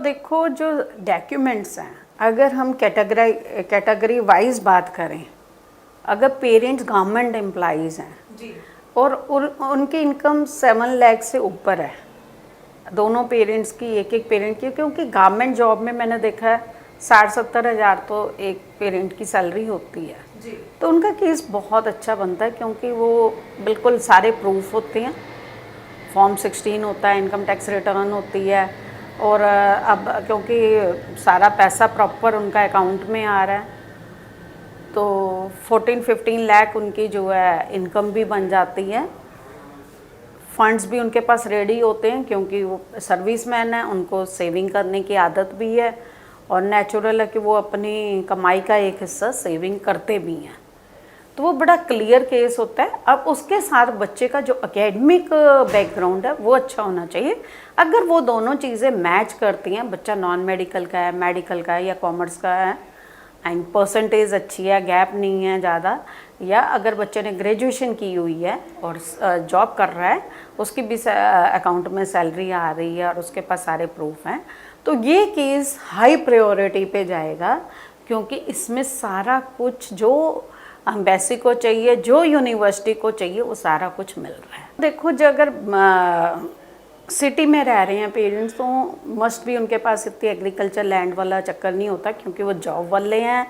देखो जो डॉक्यूमेंट्स हैं, अगर हम कैटेगरी वाइज बात करें, अगर पेरेंट्स गवर्नमेंट एम्प्लॉइज़ हैं जी और उनकी इनकम 7 लाख से ऊपर है, दोनों पेरेंट्स की, एक पेरेंट की, क्योंकि गवर्नमेंट जॉब में मैंने देखा है 60-70 हज़ार तो एक पेरेंट की सैलरी होती है। जी तो उनका केस बहुत अच्छा बनता है, क्योंकि वो बिल्कुल सारे प्रूफ होते हैं, फॉर्म 16 होता है, इनकम टैक्स रिटर्न होती है, और अब क्योंकि सारा पैसा प्रॉपर उनका अकाउंट में आ रहा है, तो 14-15 लाख उनकी जो है इनकम भी बन जाती है। फंड्स भी उनके पास रेडी होते हैं, क्योंकि वो सर्विसमैन है, उनको सेविंग करने की आदत भी है, और नेचुरल है कि वो अपनी कमाई का एक हिस्सा सेविंग करते भी हैं। तो वो बड़ा क्लियर केस होता है। अब उसके साथ बच्चे का जो एकेडमिक बैकग्राउंड है वो अच्छा होना चाहिए। अगर वो दोनों चीज़ें मैच करती हैं, बच्चा नॉन मेडिकल का है, मेडिकल का है या कॉमर्स का है, एंड परसेंटेज अच्छी है, गैप नहीं है ज़्यादा, या अगर बच्चे ने ग्रेजुएशन की हुई है और जॉब कर रहा है, उसकी भी अकाउंट में सैलरी आ रही है और उसके पास सारे प्रूफ हैं, तो ये केस हाई प्रायोरिटी पे जाएगा, क्योंकि इसमें सारा कुछ जो एम्बेसी को चाहिए, जो यूनिवर्सिटी को चाहिए, वो सारा कुछ मिल रहा है। देखो जो अगर सिटी में रह रहे हैं पेरेंट्स, तो मस्ट भी उनके पास इतनी एग्रीकल्चर लैंड वाला चक्कर नहीं होता, क्योंकि वो जॉब वाले हैं,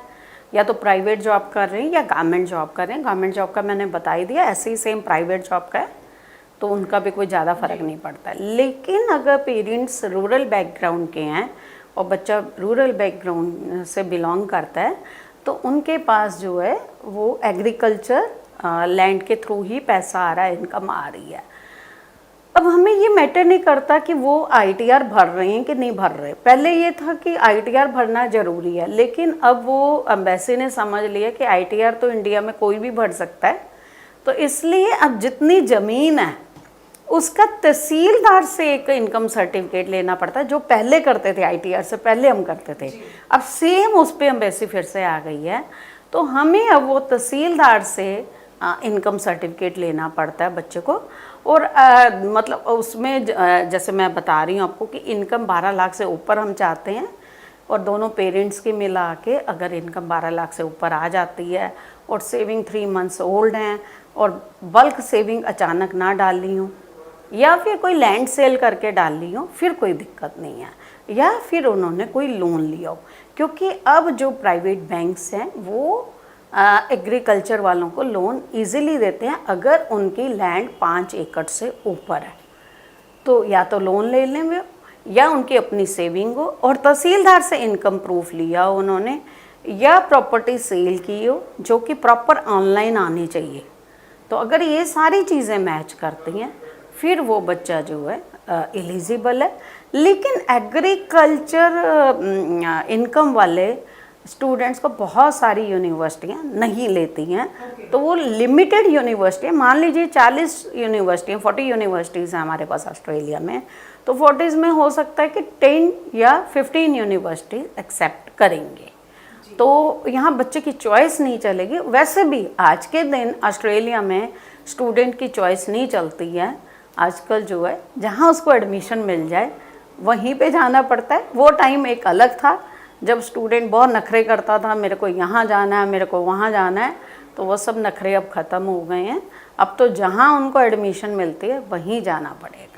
या तो प्राइवेट जॉब कर रहे हैं या गवर्नमेंट जॉब कर रहे हैं। गवर्नमेंट जॉब का मैंने बता ही दिया, ऐसे ही सेम प्राइवेट जॉब का है, तो उनका भी कोई ज़्यादा फ़र्क नहीं पड़ता है। लेकिन अगर पेरेंट्स रूरल बैकग्राउंड के हैं और बच्चा रूरल बैकग्राउंड से बिलोंग करता है, तो उनके पास जो है वो एग्रीकल्चर लैंड के थ्रू ही पैसा आ रहा है, इनकम आ रही है। अब हमें ये मैटर नहीं करता कि वो आईटीआर भर रहे हैं कि नहीं भर रहे। पहले ये था कि आईटीआर भरना ज़रूरी है, लेकिन अब वो एम्बेसी ने समझ लिया कि आईटीआर तो इंडिया में कोई भी भर सकता है, तो इसलिए अब जितनी ज़मीन है उसका तहसीलदार से एक इनकम सर्टिफिकेट लेना पड़ता है, जो पहले करते थे, आईटीआर से पहले हम करते थे। अब सेम उस पर एम्बेसी फिर से आ गई है, तो हमें अब वो तहसीलदार से इनकम सर्टिफिकेट लेना पड़ता है बच्चे को। और मतलब उसमें जैसे मैं बता रही हूँ आपको कि इनकम 12 लाख से ऊपर हम चाहते हैं, और दोनों पेरेंट्स की मिला के अगर इनकम 12 लाख से ऊपर आ जाती है और सेविंग 3 मंथ्स ओल्ड हैं, और बल्क सेविंग अचानक ना डाली हूँ, या फिर कोई लैंड सेल करके डाल ली हो, फिर कोई दिक्कत नहीं है, या फिर उन्होंने कोई लोन लिया हो, क्योंकि अब जो प्राइवेट बैंक्स हैं वो एग्रीकल्चर वालों को लोन इजीली देते हैं अगर उनकी लैंड 5 एकड़ से ऊपर है। तो या तो लोन ले लें वे, या उनकी अपनी सेविंग हो, और तहसीलदार से इनकम प्रूफ लिया हो उन्होंने, या प्रॉपर्टी सेल की हो, जो कि प्रॉपर ऑनलाइन आनी चाहिए। तो अगर ये सारी चीज़ें मैच करती हैं, फिर वो बच्चा जो है एलिजिबल है। लेकिन एग्रीकल्चर इनकम वाले स्टूडेंट्स को बहुत सारी यूनिवर्सिटियाँ नहीं लेती हैं, तो वो लिमिटेड यूनिवर्सिटी, मान लीजिए 40 यूनिवर्सिटियाँ, 40 यूनिवर्सिटीज़ हैं हमारे पास ऑस्ट्रेलिया में, तो 40 में हो सकता है कि 10 या 15 यूनिवर्सिटी एक्सेप्ट करेंगे, तो यहाँ बच्चे की चॉइस नहीं चलेगी। वैसे भी आज के दिन ऑस्ट्रेलिया में स्टूडेंट की चॉइस नहीं चलती है, आजकल जो है जहाँ उसको एडमिशन मिल जाए वहीं पे जाना पड़ता है। वो टाइम एक अलग था जब स्टूडेंट बहुत नखरे करता था, मेरे को यहाँ जाना है, मेरे को वहाँ जाना है, तो वो सब नखरे अब ख़त्म हो गए हैं। अब तो जहाँ उनको एडमिशन मिलती है वहीं जाना पड़ेगा।